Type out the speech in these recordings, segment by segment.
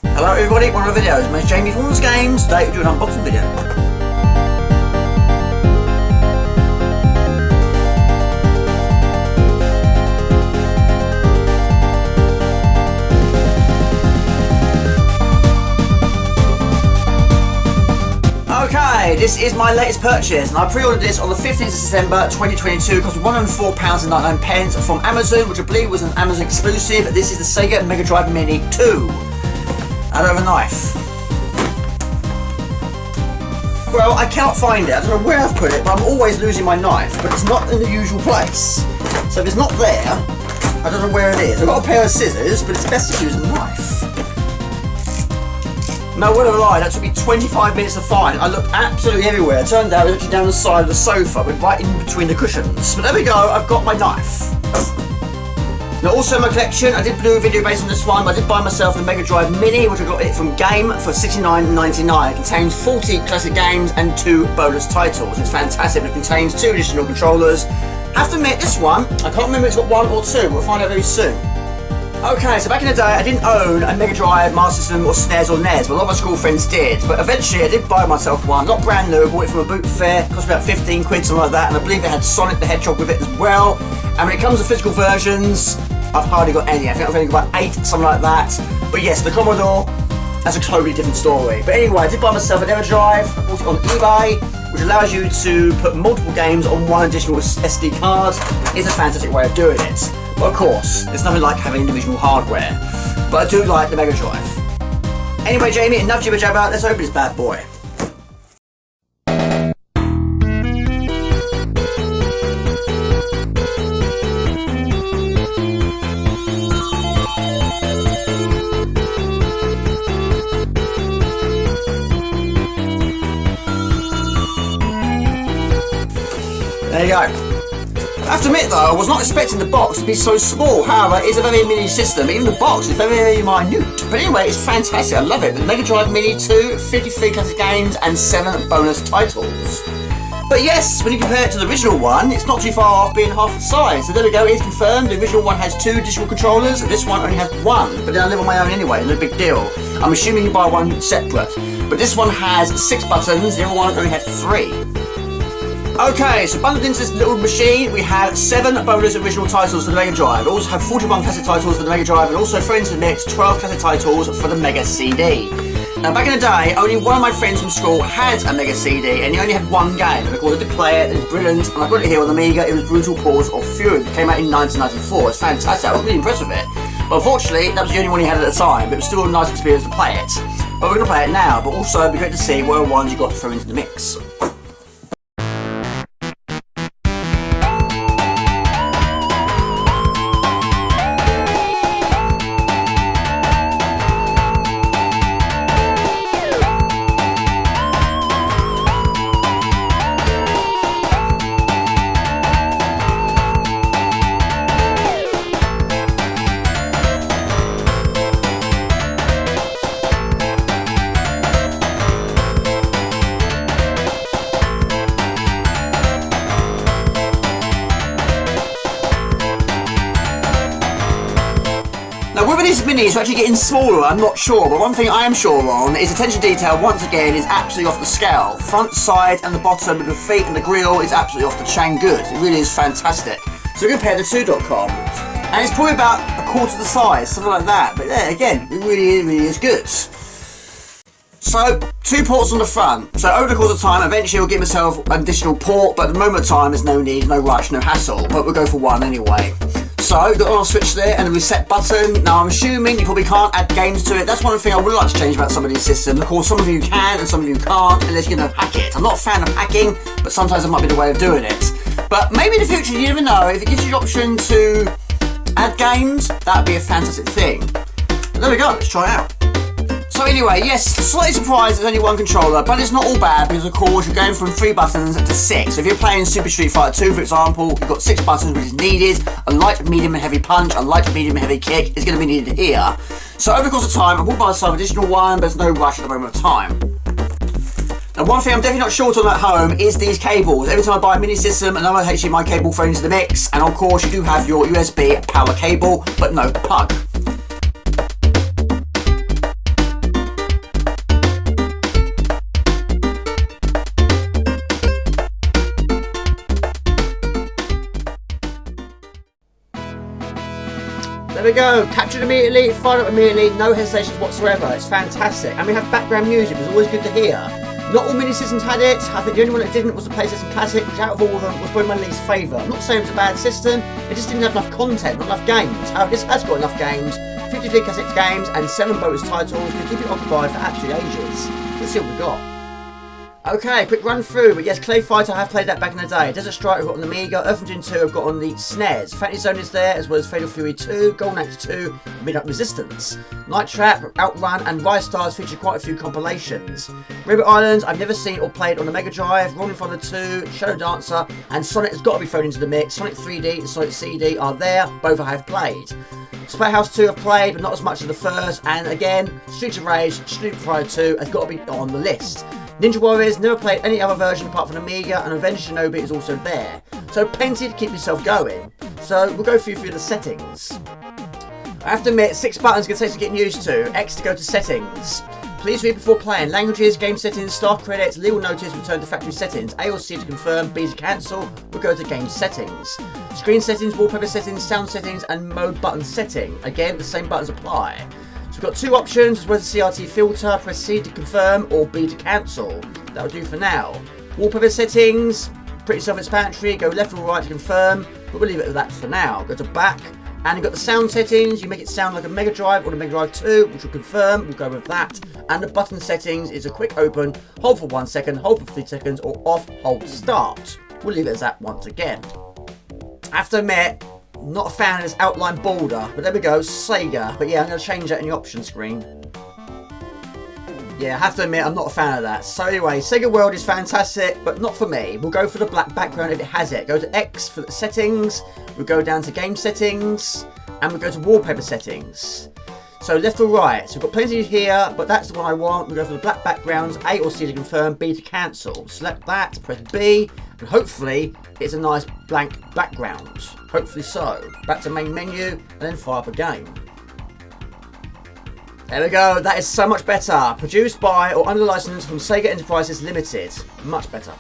Hello everybody, one of the videos. My name's Jamie from Games. Today we're doing an unboxing video. Okay, this is my latest purchase and I pre-ordered this on the 15th of December 2022. It cost me £104.99 from Amazon, which I believe was an Amazon exclusive. This is the SEGA Mega Drive Mini 2. I don't have a knife. Well, I cannot find it. I don't know where I've put it, but I'm always losing my knife, but it's not in the usual place. So if it's not there, I don't know where it is. I've got a pair of scissors, but it's best to use a knife. No, word of a lie, that took me 25 minutes to find. I looked absolutely everywhere. It turned out it was actually down the side of the sofa, but right in between the cushions. But there we go, I've got my knife. Now also in my collection, I did do a video based on this one, but I did buy myself the Mega Drive Mini, which I got it from Game for $69.99. It contains 40 classic games and 2 bonus titles. It's fantastic, it contains 2 additional controllers. I have to admit, this one, I can't remember if it's got 1 or 2, we'll find out very soon. Okay, so back in the day, I didn't own a Mega Drive, Master System, or SNES or NES, but a lot of my school friends did. But eventually, I did buy myself one, not brand new, I bought it from a boot fair, it cost me about 15 quid, something like that, and I believe it had Sonic the Hedgehog with it as well. And when it comes to physical versions, I've hardly got any. I think I've only got about 8, something like that. But yes, the Commodore, that's a totally different story. But anyway, I did buy myself an Mega Drive, I bought it on eBay, which allows you to put multiple games on one additional SD card. It's a fantastic way of doing it. But of course, there's nothing like having individual hardware. But I do like the Mega Drive. Anyway, Jamie, enough jibber jabber, let's open this bad boy. There you go. I have to admit though, I was not expecting the box to be so small. However, it's a very mini system. Even the box is very, very minute. But anyway, it's fantastic. I love it. The Mega Drive Mini 2, 53 classic games, and 7 bonus titles. But yes, when you compare it to the original one, it's not too far off being half the size. So there we go, it is confirmed. The original one has 2 additional controllers, and this one only has 1. But then I live on my own anyway, no big deal. I'm assuming you buy one separate. But this one has 6 buttons, the other one only had 3. Okay, so bundled into this little machine, we have 7 bonus original titles for the Mega Drive. We also have 41 classic titles for the Mega Drive, and also thrown into the mix 12 classic titles for the Mega CD. Now, back in the day, only one of my friends from school had a Mega CD, and he only had 1 game. And I called it to play it, it was brilliant, and I got it here on the Amiga. It was Brutal Paws of Fury. It came out in 1994. It's fantastic. I was really impressed with it. But unfortunately, that was the only one he had at the time, but it was still a nice experience to play it. But we're going to play it now, but also it'd be great to see what ones you got to throw into the mix. Now whether these minis are actually getting smaller, I'm not sure, but one thing I am sure on is attention to detail once again is absolutely off the scale. Front, side and the bottom of the feet and the grille is absolutely off the chain good. It really is fantastic. So we compare the 2.com and it's probably about a quarter the size, something like that, but yeah, again, it really is good. So, 2 ports on the front. So over the course of time, eventually I'll give myself an additional port, but at the moment of time there's no need, no rush, no hassle, but we'll go for 1 anyway. So, you've got the on switch there and the reset button. Now I'm assuming you probably can't add games to it. That's one thing I would like to change about some of these systems. Of course, some of you can and some of you can't, unless you're going to hack it. I'm not a fan of hacking, but sometimes it might be the way of doing it. But maybe in the future, you never know, if it gives you the option to add games, that'd be a fantastic thing. But there we go, let's try it out. So anyway, yes, slightly surprised there's only 1 controller, but it's not all bad because of course you're going from 3 buttons to 6. So if you're playing Super Street Fighter 2 for example, you've got 6 buttons which is needed. A light, medium and heavy punch, a light, medium and heavy kick is going to be needed here. So over the course of time, I bought myself an additional 1, but there's no rush at the moment of time. Now one thing I'm definitely not short on at home is these cables. Every time I buy a mini system, another HDMI cable thrown into the mix, and of course you do have your USB power cable, but no plug. There we go. Captured immediately, fired up immediately, no hesitations whatsoever. It's fantastic. And we have background music, which is always good to hear. Not all mini systems had it. I think the only one that didn't was the PlayStation Classic, which out of all of them was probably my least favourite. I'm not saying it's a bad system, it just didn't have enough content, not enough games. However, this has got enough games, 53 cassette games and 7 bonus titles to keep it occupied for absolute ages. Let's see what we got. Okay, quick run through, but yes, Clay Fighter, I have played that back in the day. Desert Strike I've got on the Amiga, Earth Engine 2 I've got on the SNES. Fantasy Zone is there, as well as Fatal Fury 2, Golden Axe 2, Midnight Resistance. Night Trap, Outrun and Rise Stars feature quite a few compilations. Rainbow Islands I've never seen or played on the Mega Drive, Rolling Thunder 2, Shadow Dancer, and Sonic has got to be thrown into the mix. Sonic 3D and Sonic CD are there, both I have played. Splathouse 2 I've played, but not as much as the first, and again, Streets of Rage, Street Fighter 2 has got to be on the list. Ninja Warriors, never played any other version apart from Amiga, and Avengers Shinobi is also there. So plenty to keep yourself going. So we'll go through the settings. I have to admit, 6 buttons can take to get used to. X to go to settings. Please read before playing. Languages, game settings, start credits, legal notice, return to factory settings. A or C to confirm, B to cancel. We'll go to game settings. Screen settings, wallpaper settings, sound settings, and mode button setting. Again, the same buttons apply. So we've got 2 options, as well as a CRT filter. Press C to confirm or B to cancel. That'll do for now. Wallpaper settings, pretty self-explanatory. Go left or right to confirm, but we'll leave it at that for now. Go to back, and you've got the sound settings. You make it sound like a Mega Drive or the Mega Drive 2, which will confirm. We'll go with that. And the button settings is a quick open, hold for 1 second, hold for 3 seconds, or off, hold, start. We'll leave it as that once again. I have to admit, not a fan of this outline border, but there we go, SEGA. But yeah, I'm going to change that in the option screen. Yeah, I have to admit, I'm not a fan of that. So anyway, SEGA World is fantastic, but not for me. We'll go for the black background if it has it. Go to X for the settings, we'll go down to game settings, and we'll go to wallpaper settings. So left or right, so we've got plenty here, but that's the one I want. We'll go for the black backgrounds, A or C to confirm, B to cancel. Select that, press B, and hopefully it's a nice blank background. Hopefully so. Back to main menu, and then fire up a game. There we go, that is so much better. Produced by or under license from Sega Enterprises Limited. Much better.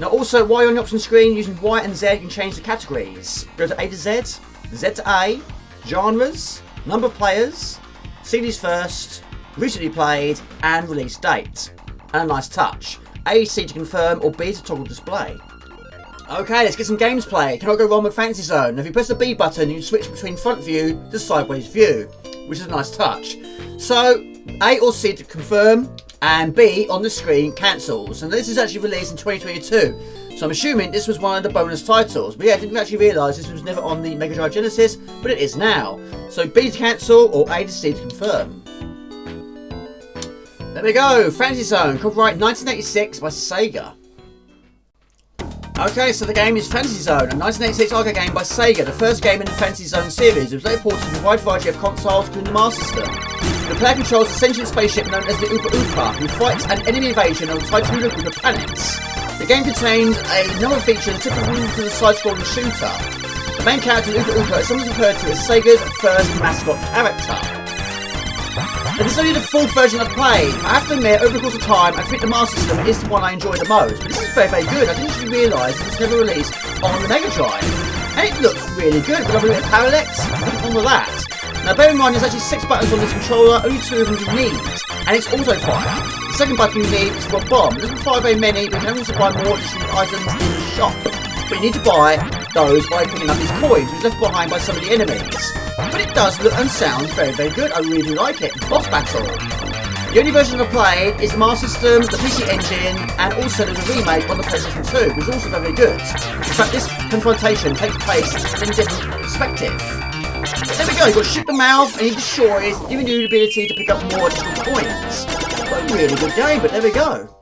Now also, while you're on the option screen, using Y and Z, you can change the categories. Go to A to Z, Z to A, genres, number of players, CDs first, recently played, and release date. And a nice touch. A, C to confirm, or B to toggle display. Okay, let's get some games played. Cannot go wrong with Fantasy Zone. If you press the B button, you switch between front view to sideways view, which is a nice touch. So, A or C to confirm, and B on the screen cancels. And this is actually released in 2022. So I'm assuming this was one of the bonus titles. But yeah, I didn't actually realise this was never on the Mega Drive Genesis, but it is now. So B to cancel, or A to C to confirm. There we go, Fantasy Zone, copyright 1986 by Sega. Okay, so the game is Fantasy Zone, a 1986 arcade game by Sega, the first game in the Fantasy Zone series. It was later ported to a wide variety of consoles, including the Master System. The player controls a sentient spaceship known as the Oopa Oopa, who fights an enemy invasion of the Titan Oopa planets. The game contains a number of features typical to the side-scrolling shooter. The main character, Oopa Oopa, is sometimes referred to as Sega's first mascot character. Now, this is only the full version I've played. I have to admit, over the course of time, I think the Master System is the one I enjoy the most. But this is very, very good. I didn't actually realise it was never released on the Mega Drive. And it looks really good, but I've got a bit of parallax. Nothing wrong with that. Now, bear in mind, there's actually 6 buttons on this controller, only 2 of them you need. And it's auto fire. The second button you need is for a bomb. It doesn't fire very many, but you can also buy more additional items in the shop. But you need to buy those by picking up these coins, which is left behind by some of the enemies. But it does look and sound very, very good. I really like it. Boss battle. The only version I've played is the Master System, the PC Engine, and also there's a remake on the PlayStation 2, which is also very, very good. In fact, this confrontation takes place in a different perspective. But there we go, you've got to shoot the mouth and you destroy it, giving you the ability to pick up more additional coins. A really good game, but there we go.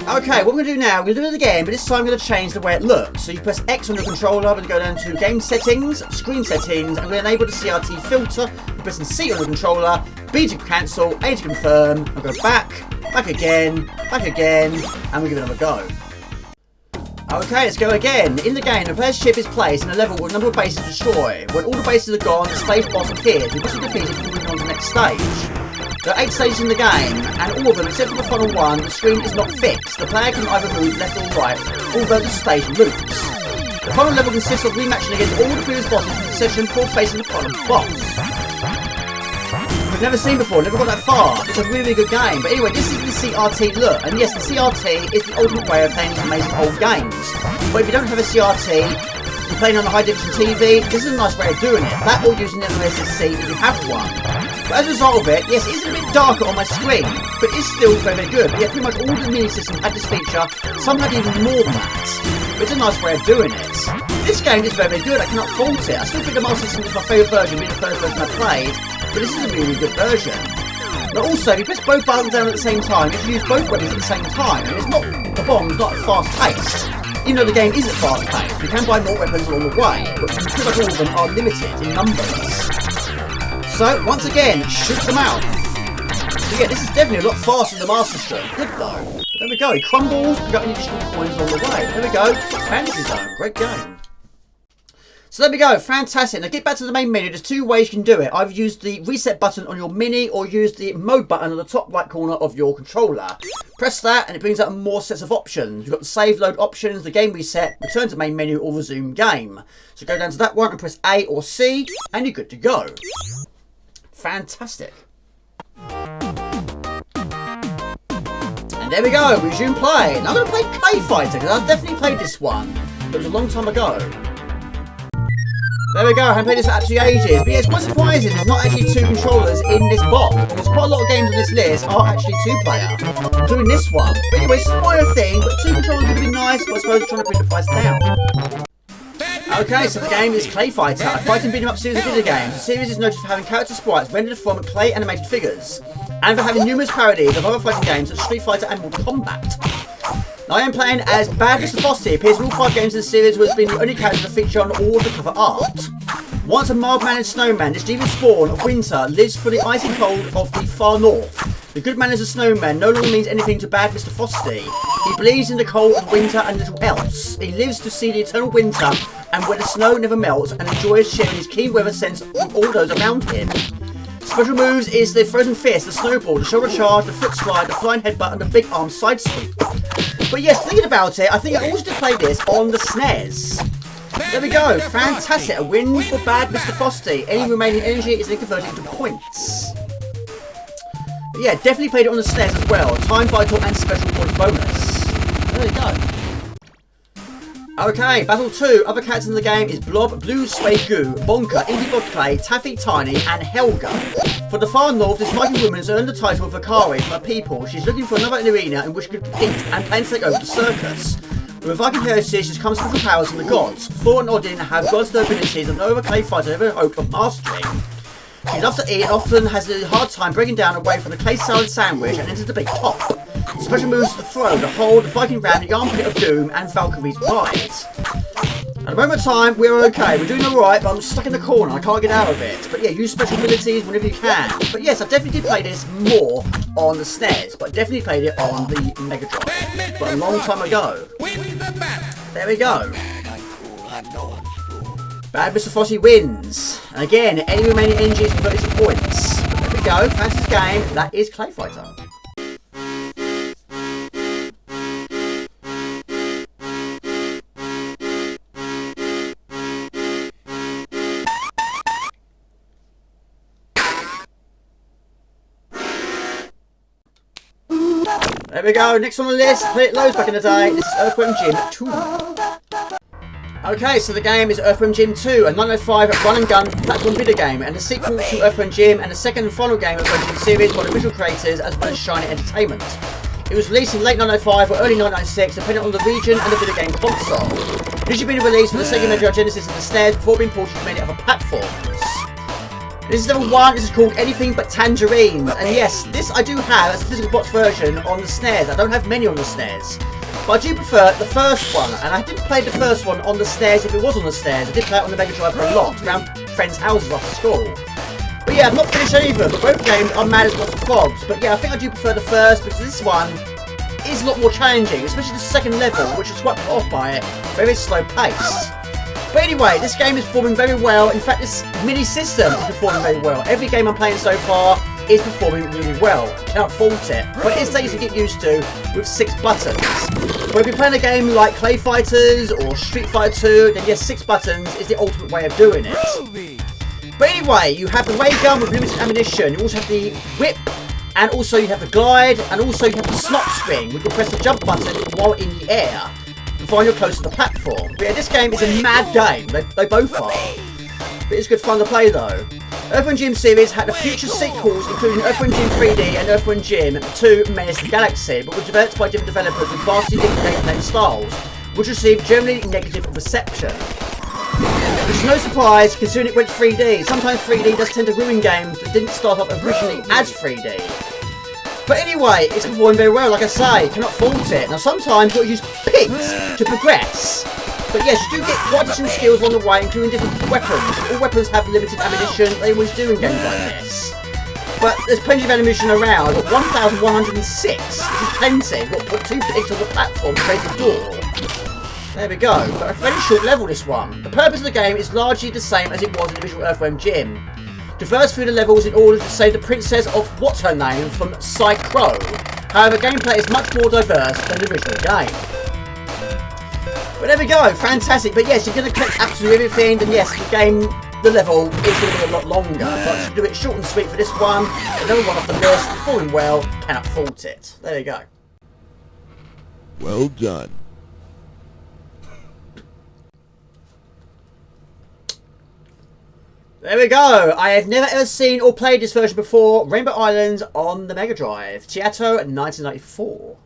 Okay, what we're going to do now, we're going to do it again, but this time I'm going to change the way it looks. So you press X on the controller, we're going to go down to game settings, screen settings, and we're going to enable the CRT filter. We're pressing C on the controller, B to cancel, A to confirm, and go back again, and we'll give it another go. Okay, let's go again. In the game, the player's ship is placed in a level with a number of bases to destroy. When all the bases are gone, the stage boss appears. We must be defeated before moving on to the next stage. There are 8 stages in the game, and all of them, except for the final one, the screen is not fixed. The player can either move left or right, although the stage loops. The final level consists of rematching against all the previous bosses in the session before facing the final boss. I've never seen before, never got that far. It's a really good game. But anyway, this is the CRT look. And yes, the CRT is the ultimate way of playing these amazing old games. But if you don't have a CRT, you're playing on a high definition TV, this is a nice way of doing it. That or using an SSC if you have one. But as a result of it, yes, it is a bit darker on my screen, but it's still very, very good. But yeah, pretty much all the mini systems had this feature. Some had even more than that. But it's a nice way of doing it. This game is very, very good. I cannot fault it. I still think the Master System is my favourite version, being the first version I played. But this is a really good version. But also, if you press both buttons down at the same time, you can use both weapons at the same time. And it's not, the bomb's not fast paced. Even though the game isn't fast paced, you can buy more weapons along the way, but pretty much all of them are limited in numbers. So, once again, shoot them out. So yeah, this is definitely a lot faster than the Master System. Good though. But there we go, it crumbles, we got any additional coins along the way. There we go, Fantasy Zone, great game. So there we go, fantastic. Now get back to the main menu. There's two ways you can do it. I've used the reset button on your mini or use the mode button on the top right corner of your controller. Press that and it brings up more sets of options. You've got the save load options, the game reset, return to main menu or resume game. So go down to that one and press A or C and you're good to go. Fantastic. And there we go, resume play. Now I'm going to play Clay Fighter because I've definitely played this one. It was a long time ago. There we go, I haven't played this for absolutely ages. But yeah, it's quite surprising there's not actually two controllers in this box. There's quite a lot of games on this list are actually two-player, including this one. But anyway, it's a minor thing, but two controllers would be nice, but I suppose trying to bring the price down. Okay, so the game is Clay Fighter, a fighting beat 'em up series of video games. The series is noted for having character sprites rendered from clay animated figures, and for having numerous parodies of other fighting games such as Street Fighter and Mortal Kombat. Now I am playing as Bad Mr. Frosty, appears in all 5 games in the series, who has been the only character to feature on all of the cover art. Once a mild-mannered snowman, this evil spawn of winter lives for the icy cold of the far north. The good manners of snowman no longer means anything to Bad Mr. Frosty. He believes in the cold of winter and little else. He lives to see the eternal winter and where the snow never melts and enjoys sharing his keen weather sense with all those around him. Special moves is the Frozen Fist, the Snowball, the Shoulder Charge, the Foot Slide, the Flying Headbutt and the Big Arm Side Sweep. But yes, thinking about it, I think I also did play this on the SNES. There we go, fantastic, a win for Bad Mr. Frosty. Any remaining energy is then converted into points. But yeah, definitely played it on the SNES as well. Time Vital and Special Point bonus. There you go. Okay, Battle 2. Other characters in the game is Blob, Blue Suede Goo, Bonker, Indie Bod Clay, Taffy Tiny, and Helga. For the far north, this mighty woman has earned the title of Vakari from her people. She's looking for another arena in which she could compete and plans to take over the circus. With a Viking heritage, she's come special powers from the gods. Thor and Odin have gods' abilities and no other clay fighter ever hope of mastering. She loves to eat and often has a hard time breaking down away from the clay salad sandwich and into the big top. Special moves to the throw, the hold, the Viking ram, the armpit of doom, and Valkyrie's ride. At the moment of time, we're okay. We're doing alright, but I'm stuck in the corner. I can't get out of it. But yeah, use special abilities whenever you can. But yes, I definitely did play this more on the SNES, but I definitely played it on the Mega Drive. But a long time ago. There we go. Bad Mr. Frosty wins. And again, any remaining energy is converted to points. But there we go. Fastest game. That is Clay Fighter. There we go, next on the list, played it loads back in the day, this is Earthworm Jim 2. Okay, so the game is Earthworm Jim 2, a 1905 run and gun platform video game, and the sequel to Earthworm Jim, and the second and final game of the Earthworm Jim series by the original creators as well as Shiny Entertainment. It was released in late 1995 or early 1996, depending on the region and the video game console. This had been released for the SEGA Mega Drive Genesis and the SNES before being ported to many other platforms. This is level 1, this is called Anything But Tangerines, and yes, this I do have as a physical box version on the SNES. I don't have many on the SNES, but I do prefer the first one, and I didn't play the first one on the SNES if it was on the SNES. I did play it on the Mega Drive a lot, around friends' houses after school. But yeah, I've not finished either, but both games are mad as lots of frogs. But yeah, I think I do prefer the first, because this one is a lot more challenging, especially the second level, which is quite put off by it, very slow pace. But anyway, this game is performing very well. In fact, this mini system is performing very well. Every game I'm playing so far is performing really well. Cannot fault it. But it is things to get used to with 6 buttons. But if you're playing a game like Clay Fighters or Street Fighter 2, then yes, 6 buttons is the ultimate way of doing it. But anyway, you have the ray gun with limited ammunition, you also have the whip, and also you have the glide, and also you have the slot swing, where you can press the jump button while in the air, and find you're close to the platform. But yeah, this game is a mad game, they both are. But it's good fun to play though. Earthworm Jim series had the future sequels, including Earthworm Jim 3D and Earthworm Jim 2 Menace to the Galaxy, but were developed by different developers with vastly different gameplay styles, which received generally negative reception. Which is no surprise, considering it went 3D. Sometimes 3D does tend to ruin games that didn't start off originally as 3D. But anyway, it's performing very well, like I say, cannot fault it. Now sometimes you've got to use pigs to progress. But yes, you do get quite some skills on the way, including different weapons. All weapons have limited ammunition, they always do in games like this. But there's plenty of ammunition around. I've got 1,106, which is plenty. I've got to put 2 pigs on the platform to create the door. There we go, but a very short level this one. The purpose of the game is largely the same as it was in the original Earthworm Jim. Traverse through the levels in order to save the princess of what's her name from Psy-Crow. However, gameplay is much more diverse than the original game. But there we go, fantastic. But yes, you're going to collect absolutely everything, and yes, the level is going to be a lot longer. But to do it short and sweet for this one, another one off the list, performing well, cannot fault it. There you go. Well done. There we go. I have never ever seen or played this version before. Rainbow Islands on the Mega Drive. Tieto 1994.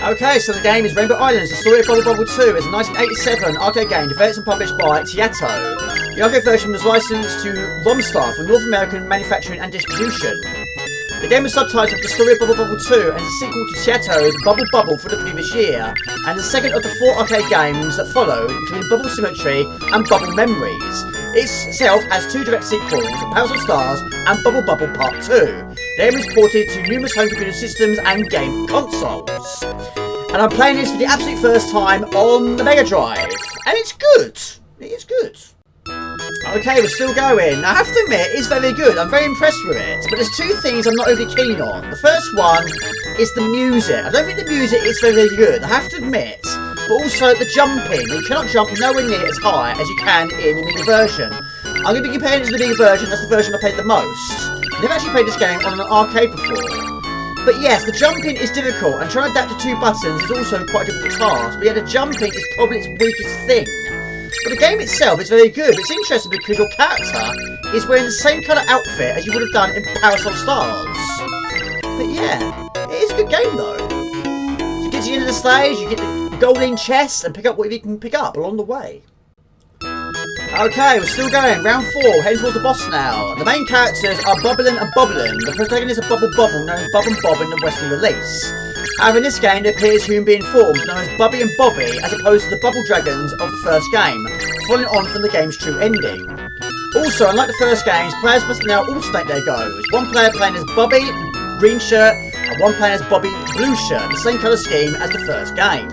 Okay, so the game is Rainbow Islands, the story of Bubble Bobble 2. It's a 1987 arcade game developed and published by Tieto. The arcade version was licensed to Romstar for North American manufacturing and distribution. The game was subtitled The Story of Bubble Bobble 2 and is a sequel to Tieto's Bubble Bobble for the previous year, and the second of the 4 arcade games that followed, including Bubble Symmetry and Bubble Memories. It itself has 2 direct sequels, Pals of Stars and Bubble Bubble Part 2. The game is ported to numerous home computer systems and game consoles. And I'm playing this for the absolute first time on the Mega Drive, and it's good. It is good. Okay, we're still going. Now, I have to admit, it's very good. I'm very impressed with it. But there's 2 things I'm not overly keen on. The first one is the music. I don't think the music is very good, I have to admit. But also the jumping. You cannot jump nowhere near as high as you can in the Mega version. I'm going to be comparing it to the Mega version. That's the version I played the most. I've never actually played this game on an arcade before. But yes, the jumping is difficult, and trying to adapt to 2 buttons is also quite a difficult task. But yeah, the jumping is probably its weakest thing. But the game itself is very good. It's interesting because your character is wearing the same kind of outfit as you would have done in Parasol Stars. But yeah, it is a good game though. So you get to the end of the stage, you get the golden chest and pick up whatever you can pick up along the way. Okay, we're still going. Round 4, heading towards the boss now. The main characters are Bubblin and Bobblin. The protagonist of Bubble Bobble, known as Bob and Bob in the Western release. However, in this game, there appears human being forms known as Bubby and Bobby, as opposed to the Bubble Dragons of the first game, following on from the game's true ending. Also, unlike the first games, players must now alternate their goes. One player playing as Bobby, green shirt, and one playing as Bobby, blue shirt, the same colour scheme as the first game.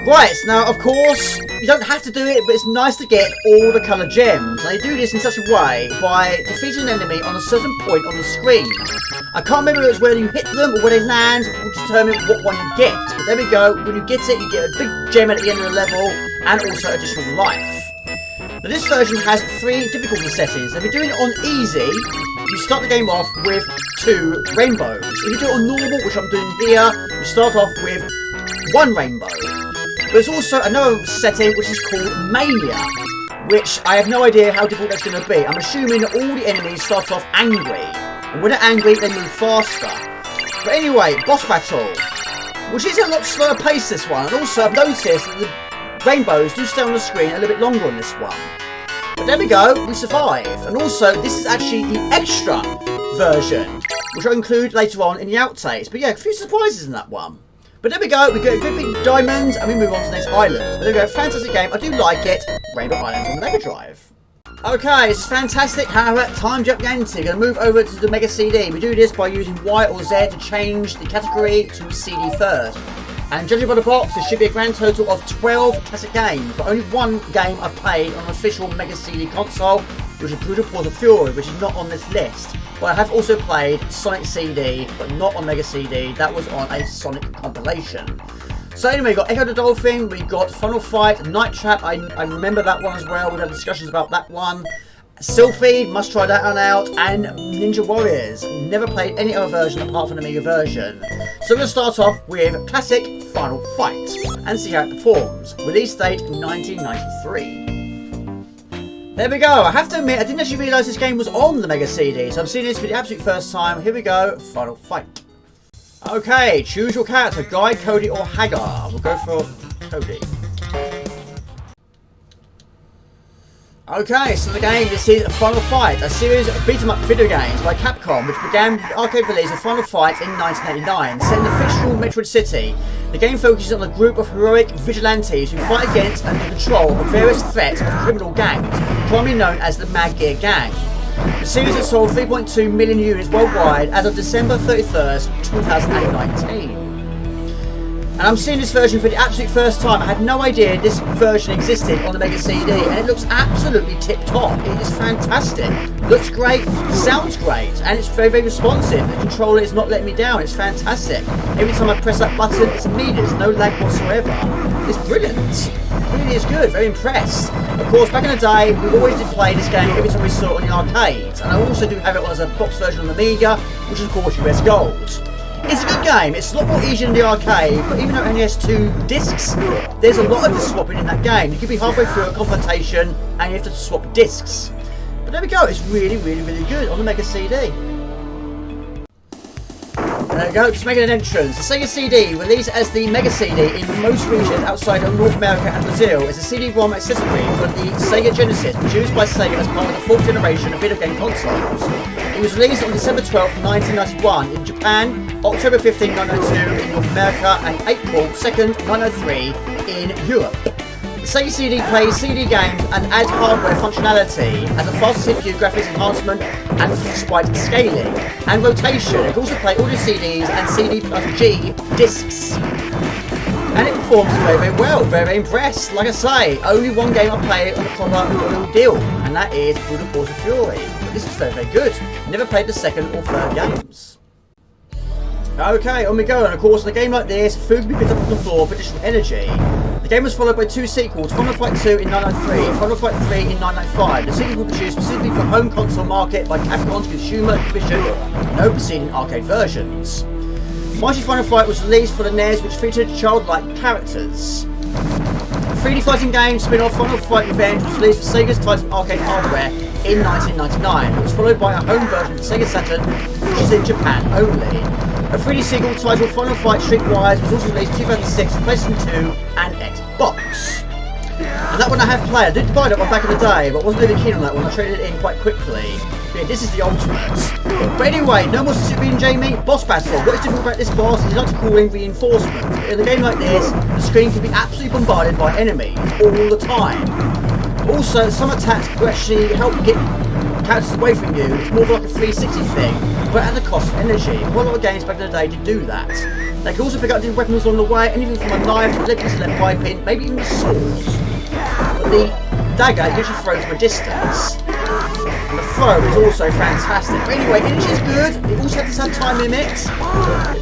Right, now of course, you don't have to do it, but it's nice to get all the colour gems. Now you do this in such a way by defeating an enemy on a certain point on the screen. I can't remember if it's where you hit them or where they land will determine what one you get. But there we go, when you get it, you get a big gem at the end of the level and also additional life. Now this version has 3 difficulty settings. If you're doing it on easy, you start the game off with 2 rainbows. If you do it on normal, which I'm doing here, you start off with 1 rainbow. There's also another setting which is called Mania, which I have no idea how difficult that's going to be. I'm assuming that all the enemies start off angry, and when they're angry they move faster. But anyway, boss battle, which is a lot slower pace this one, and also I've noticed that the rainbows do stay on the screen a little bit longer on this one. But there we go, we survived. And also this is actually the extra version, which I'll include later on in the outtakes. But yeah, a few surprises in that one. But there we go, we get a good big diamond, and we move on to the next island. But there we go, fantastic game, I do like it. Rainbow Islands on the Mega Drive. Okay, this is fantastic, however, time jump Yanti. Gonna move over to the Mega CD. We do this by using Y or Z to change the category to CD first. And judging by the box, there should be a grand total of 12 cassette games, but only 1 game I've played on an official Mega CD console, which is Brutal Port of Fury, which is not on this list. But I have also played Sonic CD, but not on Mega CD. That was on a Sonic compilation. So anyway, we got Echo the Dolphin, we got Final Fight, Night Trap, I remember that one as well, we've had discussions about that one. Sylphie, must try that one out, and Ninja Warriors. Never played any other version apart from the Amiga version. So we're going to start off with classic Final Fight, and see how it performs. Release date 1993. There we go. I have to admit, I didn't actually realise this game was on the Mega CD, so I'm seeing this for the absolute first time. Here we go, Final Fight. Okay, choose your character, Guy, Cody or Hagar. We'll go for Cody. Okay, so the game, this is Final Fight, a series of beat-em-up video games by Capcom, which began with the arcade release of Final Fight in 1989, set in the fictional Metroid City. The game focuses on a group of heroic vigilantes who fight against and control a various threats of criminal gangs, commonly known as the Mad Gear Gang. The series has sold 3.2 million units worldwide as of December 31st, 2019. And I'm seeing this version for the absolute first time. I had no idea this version existed on the Mega CD, and it looks absolutely tip-top. It is fantastic. Looks great, sounds great, and it's very, very responsive. The controller is not letting me down. It's fantastic. Every time I press that button, it's immediate. There's no lag whatsoever. It's brilliant. It really is good. Very impressed. Of course, back in the day, we always did play this game every time we saw it on the arcades, and I also do have it as a box version on the Amiga, which is of course US Gold. It's a good game. It's a lot more easier than the arcade, but even though it only has 2 discs, there's a lot of disc swapping in that game. You could be halfway through a confrontation and you have to swap discs. But there we go. It's really, really, really good on the Mega CD. There we go, just making an entrance. The SEGA CD, released as the Mega CD in most regions outside of North America and Brazil, is a CD-ROM accessory for the SEGA Genesis, produced by SEGA as part of the 4th generation of video game consoles. It was released on December 12, 1991 in Japan, October 15, 1902 in North America, and April 2nd, 1903 in Europe. The SEGA CD plays CD games and adds hardware functionality as a faster CPU, graphics enhancement, and sprite scaling and rotation. It can also play audio CDs and CD+G discs. And it performs very, very well. Very, very impressed. Like I say, only one game I play on the proper real deal, and that is Brutal Force of Fury. But this is very, very good. Never played the second or third games. Okay, on we go, and of course in a game like this, food can be picked up on the floor for additional energy. The game was followed by 2 sequels, Final Fight 2 in 1993 and Final Fight 3 in 1995. The sequel was produced specifically for home console market by Capcom's consumer division, no preceding arcade versions. Mighty Final Fight was released for the NES, which featured childlike characters. A 3D fighting game spin-off Final Fight Revenge was released for Sega's Titan arcade hardware in 1999. It was followed by a home version for Sega Saturn, which is in Japan only. A 3D sequel titled Final Fight Streetwise was also released in 2006 for PlayStation 2 and Xbox. And that one I have played. I did buy that one back in the day, but wasn't really keen on that one. I traded it in quite quickly. Yeah, this is the ultimate. But anyway, no more Sicilian Jamie. Boss battle. What is different about this boss is he likes to call in reinforcements. In a game like this, the screen can be absolutely bombarded by enemies all the time. Also, some attacks will actually help get characters away from you. It's more like a 360 thing, but at the cost of energy. Quite a lot of games back in the day did do that. They can also pick up different weapons on the way, anything from a knife to lead lead piping, maybe even a sword. But the dagger usually throws from a distance. And the throw is also fantastic. But anyway, energy is good. It also has a time limit.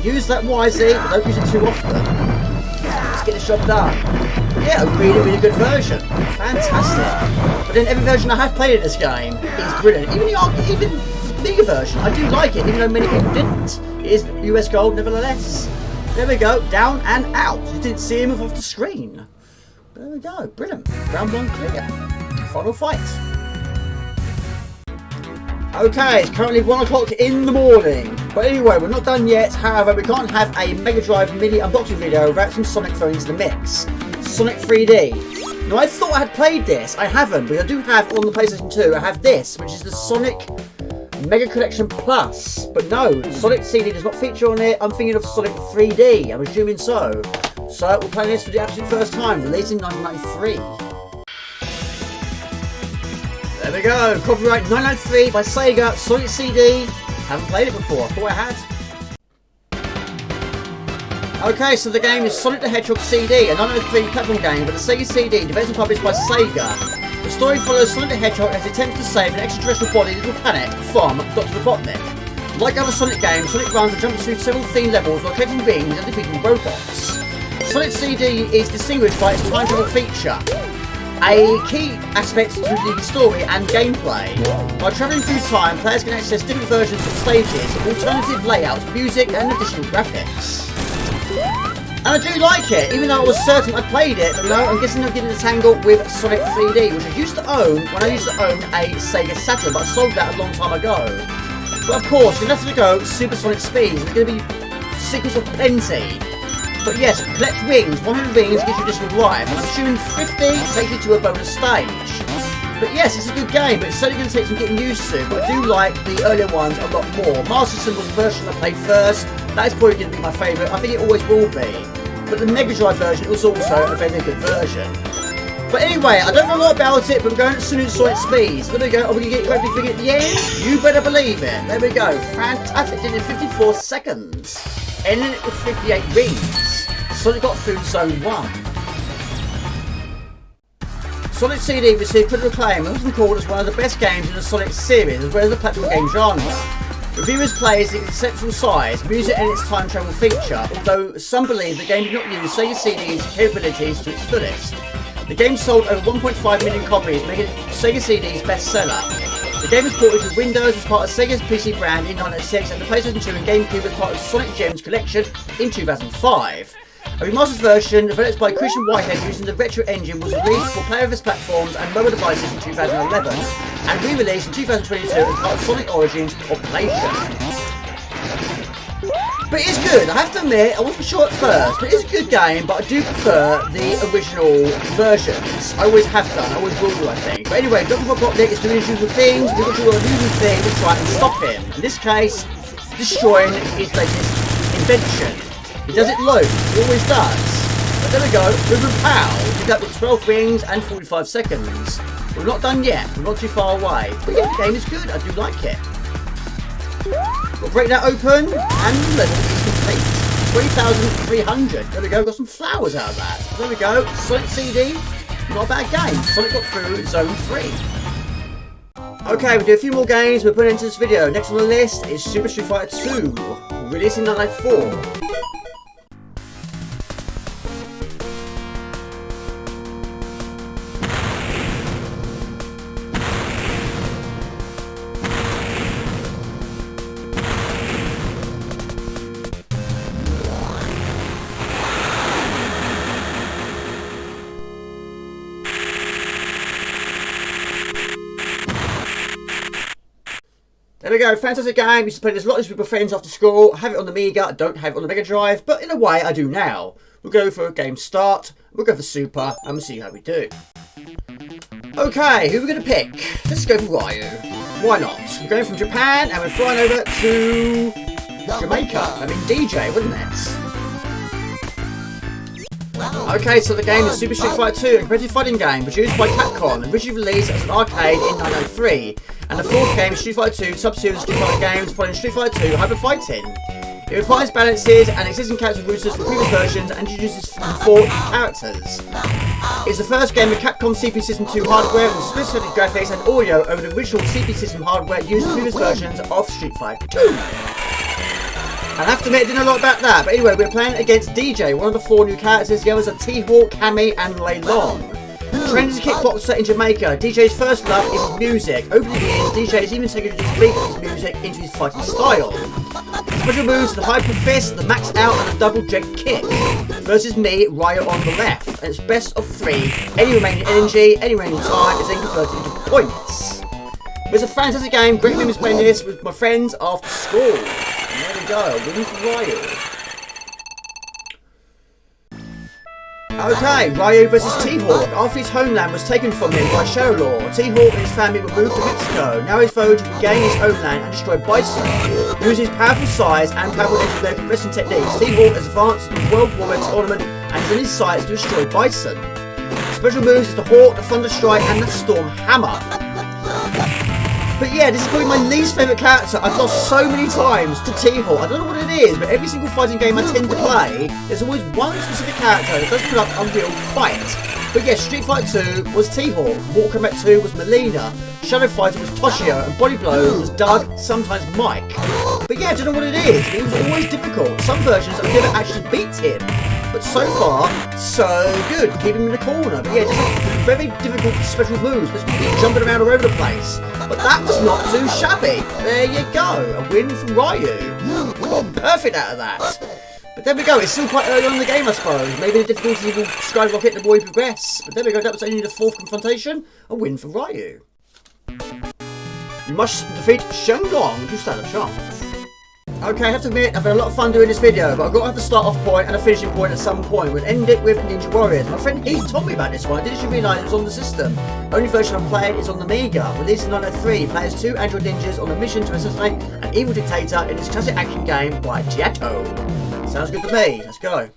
Use that wisely, but don't use it too often. Let's get the job done. Yeah, a really, really good version. Fantastic. But then every version I have played of this game is brilliant. Even the bigger version, I do like it, even though many people didn't. It is US Gold nevertheless. There we go, down and out. You didn't see him off the screen. There we go, brilliant. Round 1 clear. Final Fight. Okay, it's currently 1 o'clock in the morning. But anyway, we're not done yet. However, we can't have a Mega Drive Mini unboxing video without some Sonic thrown into the mix. Sonic 3D. Now, I thought I had played this. I haven't, but I do have on the PlayStation 2. I have this, which is the Sonic Mega Collection Plus. But no, Sonic CD does not feature on it. I'm thinking of Sonic 3D. I'm assuming so. So, we're playing this for the absolute first time, released in 1993. There we go, copyright 1993 by Sega, Sonic CD. Haven't played it before, I thought I had. Okay, so the game is Sonic the Hedgehog CD, a 1993 platform game for the Sega CD, developed and published by Sega. The story follows Sonic the Hedgehog as he attempts to save an extraterrestrial body little planet from Dr. Robotnik. Like other Sonic games, Sonic runs and jumps through several themed levels while collecting rings and defeating robots. Sonic CD is distinguished by its time travel feature, a key aspect to the story and gameplay. By travelling through time, players can access different versions of stages, alternative layouts, music and additional graphics. And I do like it, even though I was certain I played it, but no, I'm guessing I'm getting entangled with Sonic 3D, which I used to own when I used to own a SEGA Saturn, but I sold that a long time ago. But of course, you're left to go Super Sonic Speeds, there's going to be secrets of plenty. But yes, collect rings, 100 rings gives you additional life, and I'm assuming 50 takes you to a bonus stage. But yes, it's a good game, but it's certainly going to take some getting used to, but I do like the earlier ones a lot more. Master System was the version I played first, that is probably going to be my favourite, I think it always will be. But the Mega Drive version was also a very good version. But anyway, I don't know a lot about it, but we're going to Sonic Speeds. There we go. Are we going to get great big thing at the end? You better believe it. There we go. Fantastic. Did it in 54 seconds. Ending it with 58 rings. Sonic got through Zone 1. Sonic CD received critical acclaim and often called as one of the best games in the Sonic series, as well as the platform game genre. Reviewers praise its exceptional size, music and its time travel feature, although some believe the game did not use SEGA CD's capabilities to its fullest. The game sold over 1.5 million copies, making it SEGA CD's bestseller. The game was ported to Windows as part of Sega's PC brand in 1996 and the PlayStation 2 and GameCube as part of Sonic Gems collection in 2005. A remastered version, developed by Christian Whitehead using the Retro engine, was released for player-versus platforms and mobile devices in 2011, and re-released in 2022 as part of Sonic Origins compilation. But it's good, I have to admit, I wasn't sure at first, but it's a good game, but I do prefer the original versions. I always have done, I always will do, I think. But anyway, Dr. Robotnik is doing his usual things, we've got to do a usual thing to try and stop him. In this case, destroying his latest invention. He does it low, he always does. But there we go, River Pow. Did that with 12 rings and 45 seconds. We're not done yet, we're not too far away. But yeah, the game is good, I do like it. We'll break that open, and the level is complete. 3,300. There we go, got some flowers out of that. There we go, Sonic CD, not a bad game. Sonic got through Zone 3. Okay, we'll do a few more games we're putting into this video. Next on the list is Super Street Fighter 2, released in 1994. There we go, fantastic game. Used to play this a lot with my friends after school. I have it on the Amiga, I don't have it on the Mega Drive, but in a way I do now. We'll go for a game start, we'll go for Super, and we'll see how we do. Okay, who are we going to pick? Let's go for Ryu. Why not? We're going from Japan and we're flying over to Jamaica. I mean DJ, wasn't it? Okay, so the game is Super Street Fighter 2, a competitive fighting game produced by Capcom and originally released as an arcade in 1903. And the fourth game is Street Fighter 2, sub-series Street Fighter games following Street Fighter 2 Hyper Fighting. It refines balances and existing character roosters from previous versions and introduces 4 characters. It's the first game with Capcom CP System 2 hardware with specific graphics and audio over the original CP System hardware used in previous versions of Street Fighter 2. And I have to admit, I didn't know a lot about that, but anyway, we're playing against DJ, one of the 4 new characters. The others are T-Hawk, Cammy and Lei Long. Trained as a kickboxer in Jamaica, DJ's first love is his music. Over the years, DJ has even taken his beat of his music into his fighting style. Special moves are the Hyper Fist, the Max Out and the Double Jet Kick. Versus me, Ryu on the left. And it's best of 3. Any remaining energy, any remaining time is then converted into points. It's a fantastic game, great memories playing this with my friends after school. And there we go, winning for Ryu. Okay, Ryu versus T-Hawk. After his homeland was taken from him by Shadow Law, T-Hawk and his family were moved to Mexico. Now he's vowed to regain his homeland and destroy Bison. Using his powerful size and powerful American wrestling techniques, T-Hawk has advanced to the World Warrior Tournament and is in his sights to destroy Bison. Special moves is the Hawk, the Thunder Strike and the Storm Hammer. But yeah, this is probably my least favourite character. I've lost so many times to T-Hawk. I don't know what it is, but every single fighting game I tend to play, there's always one specific character that does put up a real fight. But yes, Street Fighter 2 was T-Hawk, Mortal Kombat 2 was Melina, Shadow Fighter was Toshio, and Body Blow was Doug, sometimes Mike. But yeah, I don't know what it is. It was always difficult. Some versions I've never actually beat him. But so far, so good. Keep him in the corner. But yeah, just very difficult special moves. Just jumping around all over the place. But that was not too shabby. There you go. A win from Ryu. Got perfect out of that. But there we go. It's still quite early on in the game, I suppose. Maybe the difficulty will skyrocket the more you progress. But there we go. That was only the 4th confrontation. A win for Ryu. You must defeat Shenlong to stand a chance. Okay, I have to admit, I've had a lot of fun doing this video, but I've got to have the start off point and a finishing point at some point. We'll end it with Ninja Warriors. My friend Heath told me about this one. I didn't actually realise it was on the system. The only version I'm playing is on the Amiga. Released in 1903, players 2 android ninjas on a mission to assassinate an evil dictator in this classic action game by Giotto. Sounds good to me. Let's go.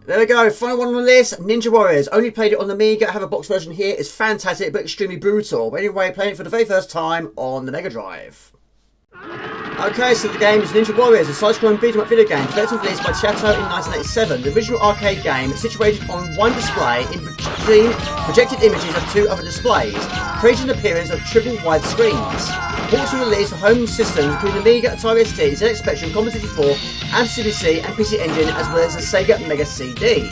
There we go, final one on the list, Ninja Warriors. Only played it on the Amiga, I have a box version here. It's fantastic, but extremely brutal. But anyway, playing it for the very first time on the Mega Drive. Okay, so the game is Ninja Warriors, a side-scrolling beat-em-up video game developed and released by Giotto in 1987. The original arcade game is situated on one display in between projected images of 2 other displays, creating an appearance of triple wide screens. Ports were released for home systems including Amiga, Atari ST, ZX Spectrum, Commodore 64, and CPC and PC Engine, as well as the SEGA Mega CD.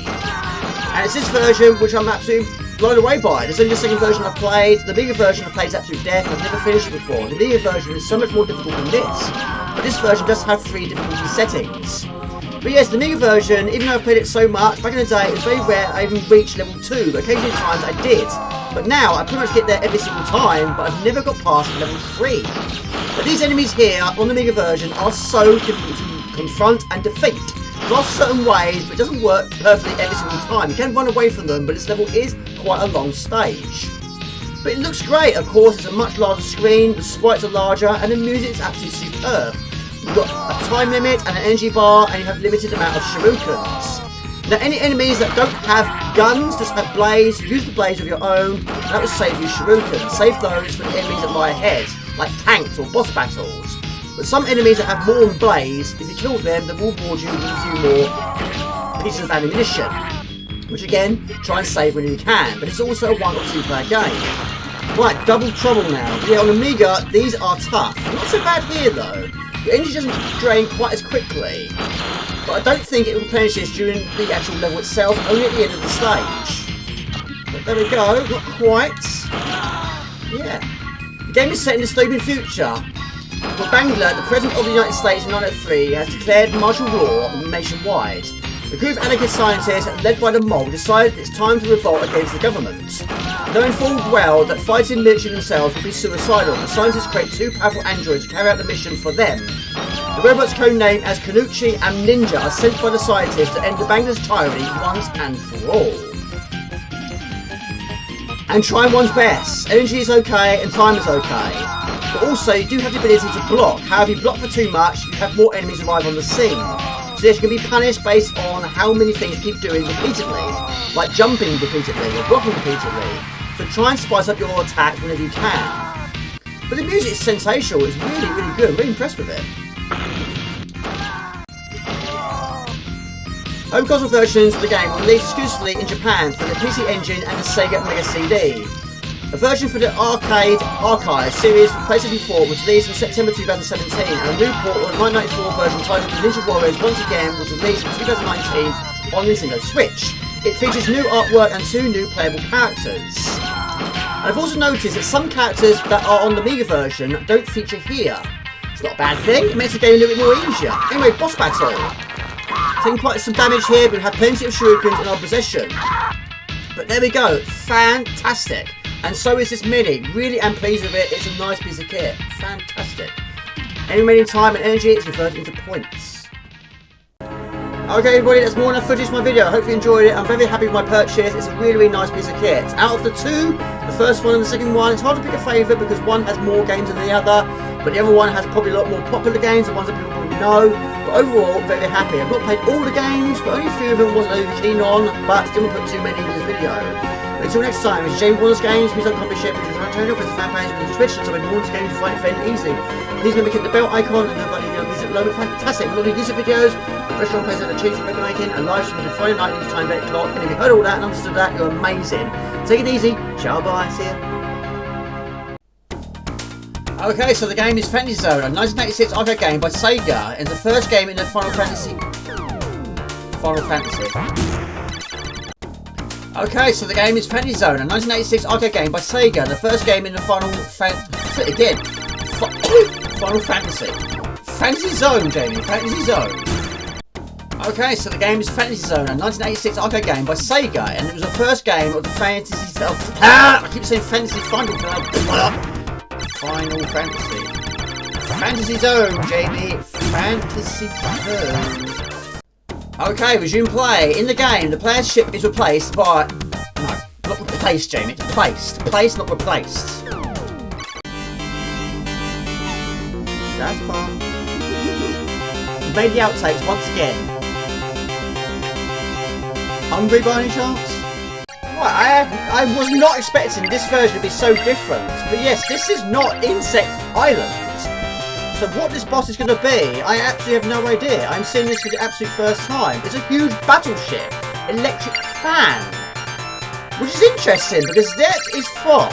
And it's this version which I'm absolutely blown away by. There's only the second version I've played. The Amiga version I've played is absolute death. I've never finished it before. The Amiga version is so much more difficult than this. But this version does have 3 difficulty settings. But yes, the Amiga version, even though I've played it so much, back in the day it was very rare I even reached level 2, but occasionally times I did. But now I pretty much get there every single time, but I've never got past level 3. But these enemies here on the Amiga version are so difficult to confront and defeat. Lost certain ways, but it doesn't work perfectly every single time. You can run away from them, but this level is quite a long stage. But it looks great, of course. It's a much larger screen, the sprites are larger, and the music is absolutely superb. You've got a time limit and an energy bar, and you have a limited amount of shurikens. Now, any enemies that don't have guns, just have blades, use the blades of your own, and that will save you shurikens. Save those for the enemies that lie ahead, like tanks or boss battles. But some enemies that have more than blades, if you kill them, they will reward you with a few more pieces of ammunition. Which again, try and save when you can, but it's also a 1 or 2 player game. Right, Double Trouble now. Yeah, on Amiga, these are tough. Not so bad here though. The energy doesn't drain quite as quickly. But I don't think it replenishes during the actual level itself, only at the end of the stage. But there we go, not quite. Yeah. The game is set in the dystopian future. For Bangla, the President of the United States in 1903 has declared martial law nationwide. A group of anarchist scientists, led by the mob, decided it's time to revolt against the government. Knowing full well that fighting military themselves would be suicidal, the scientists create 2 powerful androids to carry out the mission for them. The robots, codenamed as Kanuchi and Ninja, are sent by the scientists to end the Bangla's tyranny once and for all. And try one's best. Energy is okay and time is okay. But also, you do have the ability to block. However, if you block for too much, you have more enemies arrive on the scene. So this can be punished based on how many things you keep doing repeatedly, like jumping repeatedly or blocking repeatedly. So try and spice up your attacks whenever you can. But the music is sensational. It's really, really good. I'm really impressed with it. Home console versions of the game were released exclusively in Japan for the PC Engine and the SEGA Mega CD. A version for the Arcade Archive series for PlayStation 4 was released in September 2017, and a new port of the 1994 version titled Ninja Warriors once again was released in 2019 on Nintendo Switch. It features new artwork and 2 new playable characters. And I've also noticed that some characters that are on the Amiga version don't feature here. It's not a bad thing, it makes the game a little bit more easier. Anyway, boss battle. Taking quite some damage here, but we have plenty of shurikens in our possession. But there we go, fantastic. And so is this Mini. Really am pleased with it. It's a nice piece of kit. Fantastic. Any remaining time and energy is converted into points. Okay everybody, that's more enough footage for my video. I hope you enjoyed it. I'm very happy with my purchase. It's a really, really nice piece of kit. Out of the 2, the first one and the second one, it's hard to pick a favourite because one has more games than the other. But the other one has probably a lot more popular games, the ones that people probably know. But overall, I'm very happy. I've not played all the games, but only a few of them wasn't overly keen on. But didn't put too many in this video. Until next time, it's James Warner's Games, please don't comment, share, please subscribe to my channel, press the fan page on Twitch, and so many Warner's Games to find it fairly easy. Please remember to click the bell icon and notify you of these below. Fantastic, we're going to do these videos restaurant plays at a cheese paper making, and live streaming Friday night each time 8 o'clock. And if you heard all that and understood that, you're amazing. Take it easy. Ciao, bye. See ya. Okay, so the game is Fantasy Zone, a 1986 arcade game by SEGA, and the first game in the Final Fantasy. Okay, so the game is Fantasy Zone, a 1986 arcade game by SEGA, the first game in the Final Fantasy. Fantasy Zone, Jamie, Fantasy Zone. Okay, so the game is Fantasy Zone, a 1986 arcade game by SEGA, and it was the first game of the Fantasy... I keep saying Fantasy Final Fantasy. Fantasy Zone, Jamie. Fantasy Zone. Okay, resume play. In the game, the player's ship is replaced by... No, not replaced, Jamie. It's placed. Placed, not replaced. That's fun. You made the outtakes once again. Hungry by any chance? I was not expecting this version to be so different, but yes, this is not Insect Island. So what this boss is going to be, I absolutely have no idea. I'm seeing this for the absolute first time. It's a huge battleship, electric fan, which is interesting because that is from,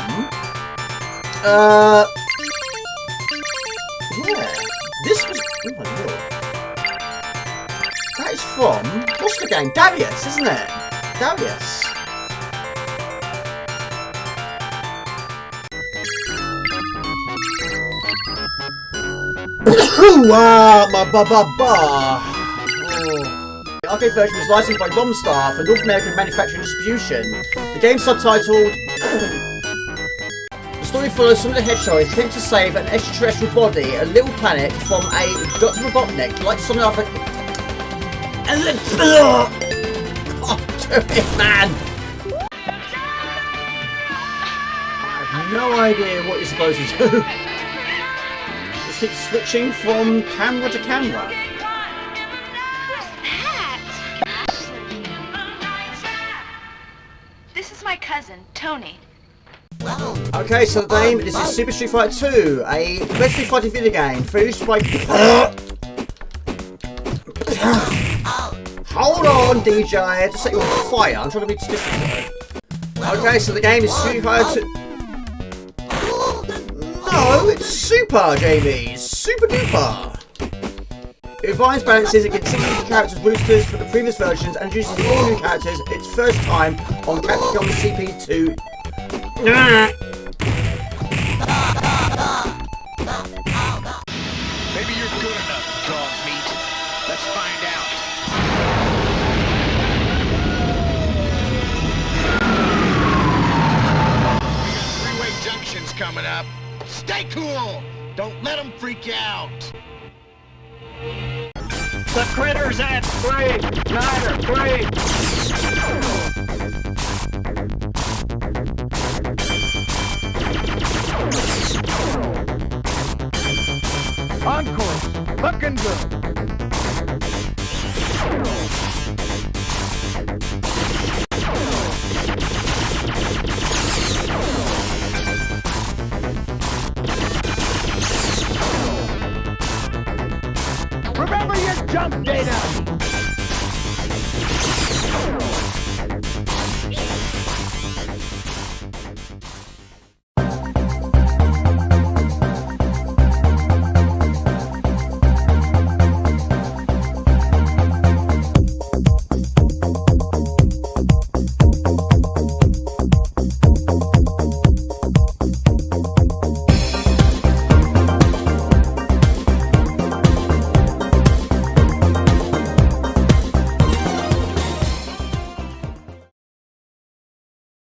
yeah, this was, oh my lord, that is from, what's the game? Darius, isn't it? Darius. The arcade version was licensed by Romstar for North American manufacturing distribution. The game subtitled The story follows some of the hedgehogs attempt to save an extraterrestrial body, a little planet, from a Dr. Robotnik, like some other... And then... Oh, do it, man! I have no idea what you're supposed to do. Keep switching from camera to camera. This is my cousin, Tony. Okay, so the game, this is Super Street Fighter 2, a retro fighting video game produced by... Hold on, DJ, I had to set you on fire. I'm trying to be distant. Okay, so the game is Street Fighter 2... No, it's Super, Jamie! Super duper! It refines balances against 600 characters boosters for the previous versions and introduces all new characters its first time on Capcom CP2. Maybe you're good enough, dog meat. Let's find out. We got three-way junctions coming up. Stay cool! Don't let them freak out! The critter's at 3! Snyder, 3! On course! Looking good! Remember your jump data!